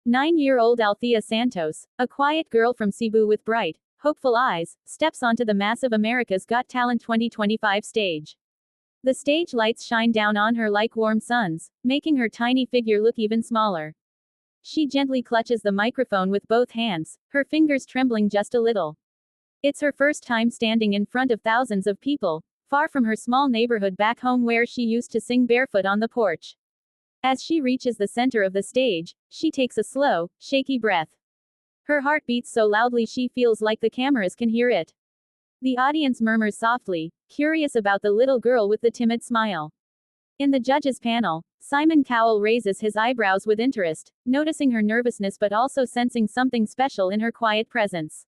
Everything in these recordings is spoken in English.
9-year-old Althea Santos, a quiet girl from Cebu with bright, hopeful eyes, steps onto the massive America's Got Talent 2025 stage. The stage lights shine down on her like warm suns, making her tiny figure look even smaller. She gently clutches the microphone with both hands, her fingers trembling just a little. It's her first time standing in front of thousands of people, far from her small neighborhood back home where she used to sing barefoot on the porch. As she reaches the center of the stage, she takes a slow, shaky breath. Her heart beats so loudly she feels like the cameras can hear it. The audience murmurs softly, curious about the little girl with the timid smile. In the judges' panel, Simon Cowell raises his eyebrows with interest, noticing her nervousness but also sensing something special in her quiet presence.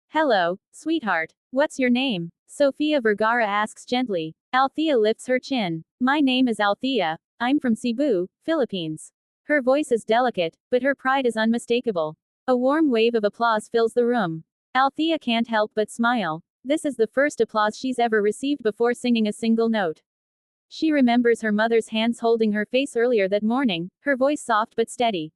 "Hello, sweetheart. What's your name?" Sofia Vergara asks gently. Althea lifts her chin. "My name is Althea. I'm from Cebu, Philippines." Her voice is delicate, but her pride is unmistakable. A warm wave of applause fills the room. Althea can't help but smile. This is the first applause she's ever received before singing a single note. She remembers her mother's hands holding her face earlier that morning, her voice soft but steady.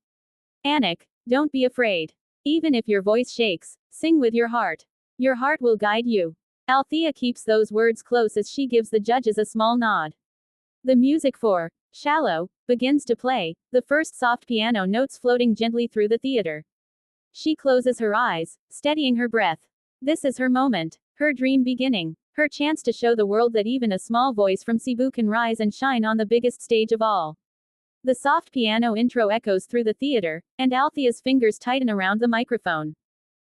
"Anik, don't be afraid. Even if your voice shakes, sing with your heart. Your heart will guide you." Althea keeps those words close as she gives the judges a small nod. The music for "Shallow" begins to play, the first soft piano notes floating gently through the theater. She closes her eyes, steadying her breath. This is her moment, her dream beginning, her chance to show the world that even a small voice from Cebu can rise and shine on the biggest stage of all. The soft piano intro echoes through the theater, and Althea's fingers tighten around the microphone.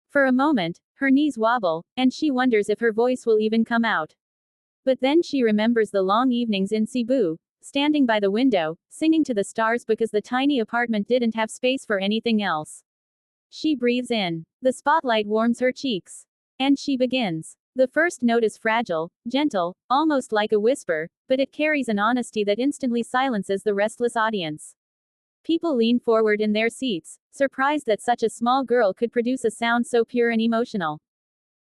For a moment, her knees wobble, and she wonders if her voice will even come out. But then she remembers the long evenings in Cebu, standing by the window, singing to the stars because the tiny apartment didn't have space for anything else. She breathes in. The spotlight warms her cheeks. And she begins. The first note is fragile, gentle, almost like a whisper, but it carries an honesty that instantly silences the restless audience. People lean forward in their seats, surprised that such a small girl could produce a sound so pure and emotional.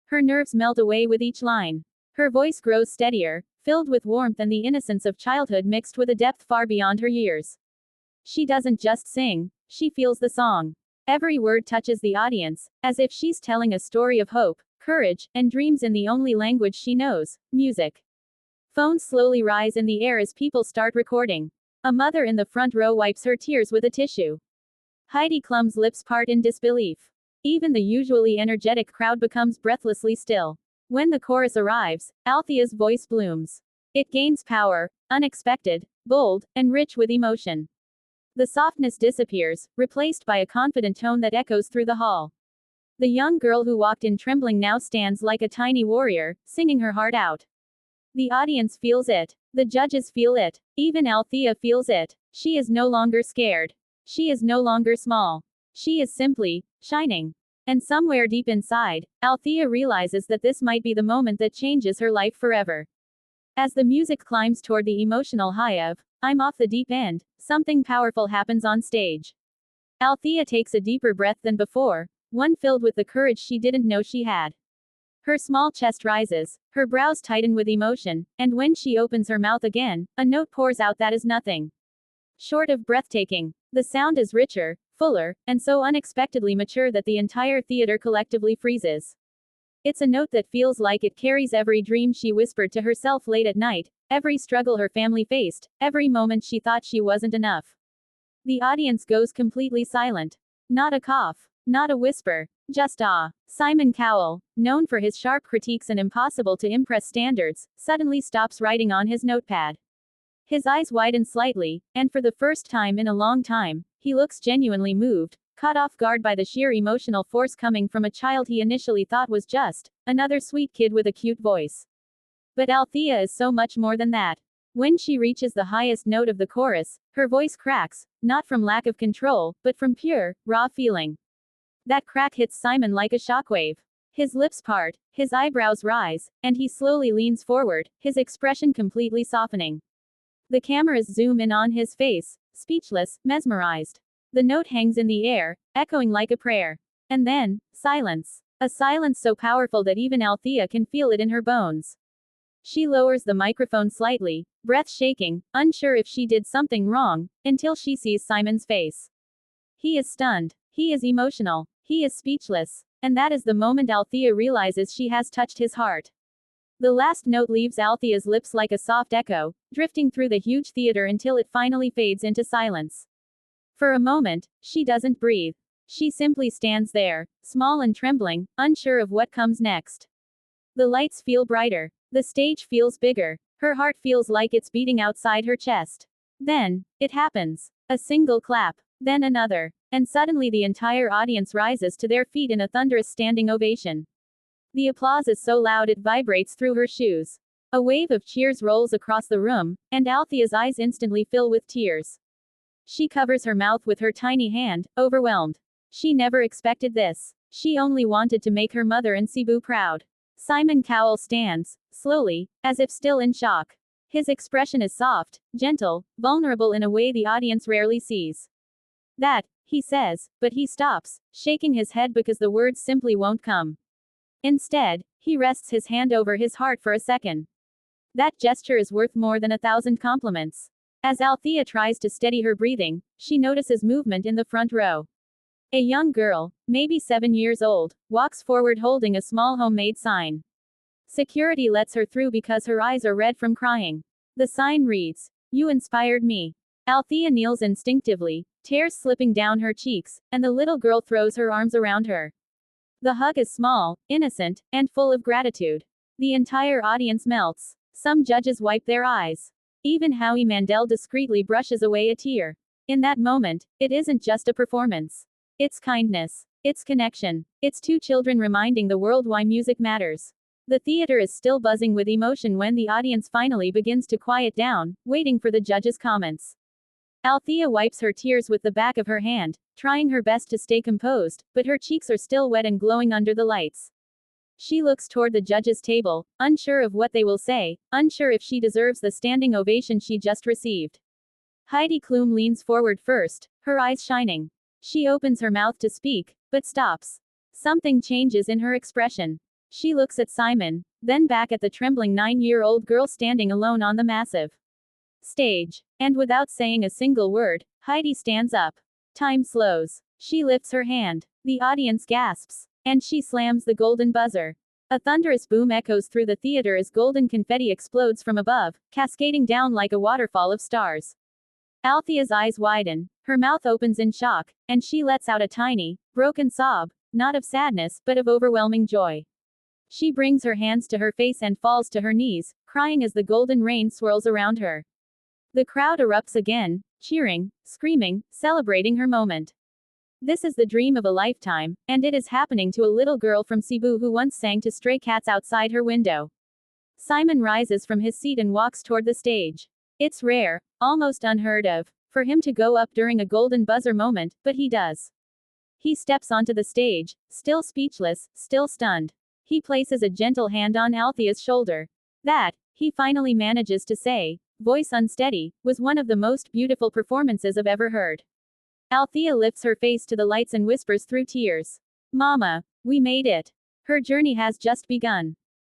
Her nerves melt away with each line. Her voice grows steadier, filled with warmth and the innocence of childhood mixed with a depth far beyond her years. She doesn't just sing, she feels the song. Every word touches the audience, as if she's telling a story of hope, courage, and dreams in the only language she knows, music. Phones slowly rise in the air as people start recording. A mother in the front row wipes her tears with a tissue. Heidi Klum's lips part in disbelief. Even the usually energetic crowd becomes breathlessly still. When the chorus arrives, Althea's voice blooms. It gains power, unexpected, bold, and rich with emotion. The softness disappears, replaced by a confident tone that echoes through the hall. The young girl who walked in trembling now stands like a tiny warrior, singing her heart out. The audience feels it. The judges feel it. Even Althea feels it. She is no longer scared. She is no longer small. She is simply shining. And somewhere deep inside, Althea realizes that this might be the moment that changes her life forever. As the music climbs toward the emotional high of "I'm off the deep end," something powerful happens on stage. Althea takes a deeper breath than before, one filled with the courage she didn't know she had. Her small chest rises, her brows tighten with emotion, and when she opens her mouth again, a note pours out that is nothing short of breathtaking. The sound is richer, fuller, and so unexpectedly mature that the entire theater collectively freezes. It's a note that feels like it carries every dream she whispered to herself late at night, every struggle her family faced, every moment she thought she wasn't enough. The audience goes completely silent. Not a cough. Not a whisper. Just awe. Simon Cowell, known for his sharp critiques and impossible to impress standards, suddenly stops writing on his notepad. His eyes widen slightly, and for the first time in a long time, he looks genuinely moved, caught off guard by the sheer emotional force coming from a child he initially thought was just another sweet kid with a cute voice. But Althea is so much more than that. When she reaches the highest note of the chorus, her voice cracks, not from lack of control, but from pure, raw feeling. That crack hits Simon like a shockwave. His lips part, his eyebrows rise, and he slowly leans forward, his expression completely softening. The cameras zoom in on his face, speechless, mesmerized. The note hangs in the air, echoing like a prayer. And then, silence. A silence so powerful that even Althea can feel it in her bones. She lowers the microphone slightly, breath shaking, unsure if she did something wrong, until she sees Simon's face. He is stunned. He is emotional. He is speechless. And that is the moment Althea realizes she has touched his heart. The last note leaves Althea's lips like a soft echo, drifting through the huge theater until it finally fades into silence. For a moment, she doesn't breathe. She simply stands there, small and trembling, unsure of what comes next. The lights feel brighter. The stage feels bigger. Her heart feels like it's beating outside her chest. Then, it happens. A single clap. Then another. And suddenly the entire audience rises to their feet in a thunderous standing ovation. The applause is so loud it vibrates through her shoes. A wave of cheers rolls across the room, and Althea's eyes instantly fill with tears. She covers her mouth with her tiny hand, overwhelmed. She never expected this. She only wanted to make her mother and Cebu proud. Simon Cowell stands, slowly, as if still in shock. His expression is soft, gentle, vulnerable in a way the audience rarely sees. That, he says, but he stops, shaking his head because the words simply won't come. Instead, he rests his hand over his heart for a second. That gesture is worth more than 1,000 compliments. As Althea tries to steady her breathing, she notices movement in the front row. A young girl, maybe 7 years old, walks forward holding a small homemade sign. Security lets her through because her eyes are red from crying. The sign reads, "You inspired me." Althea kneels instinctively, tears slipping down her cheeks, and the little girl throws her arms around her. The hug is small, innocent, and full of gratitude. The entire audience melts. Some judges wipe their eyes. Even Howie Mandel discreetly brushes away a tear. In that moment, it isn't just a performance. It's kindness. It's connection. It's two children reminding the world why music matters. The theater is still buzzing with emotion when the audience finally begins to quiet down, waiting for the judges' comments. Althea wipes her tears with the back of her hand, trying her best to stay composed, but her cheeks are still wet and glowing under the lights. She looks toward the judges' table, unsure of what they will say, unsure if she deserves the standing ovation she just received. Heidi Klum leans forward first, her eyes shining. She opens her mouth to speak, but stops. Something changes in her expression. She looks at Simon, then back at the trembling 9-year-old girl standing alone on the massive stage. And without saying a single word, Heidi stands up. Time slows. She lifts her hand. The audience gasps. And she slams the golden buzzer. A thunderous boom echoes through the theater as golden confetti explodes from above, cascading down like a waterfall of stars. Althea's eyes widen. Her mouth opens in shock, and she lets out a tiny, broken sob, not of sadness, but of overwhelming joy. She brings her hands to her face and falls to her knees, crying as the golden rain swirls around her. The crowd erupts again, cheering, screaming, celebrating her moment. This is the dream of a lifetime, and it is happening to a little girl from Cebu who once sang to stray cats outside her window. Simon rises from his seat and walks toward the stage. It's rare, almost unheard of, for him to go up during a golden buzzer moment, but he does. He steps onto the stage, still speechless, still stunned. He places a gentle hand on Althea's shoulder. That, he finally manages to say, voice unsteady, was one of the most beautiful performances I've ever heard. Althea lifts her face to the lights and whispers through tears, "Mama, we made it. Her journey has just begun."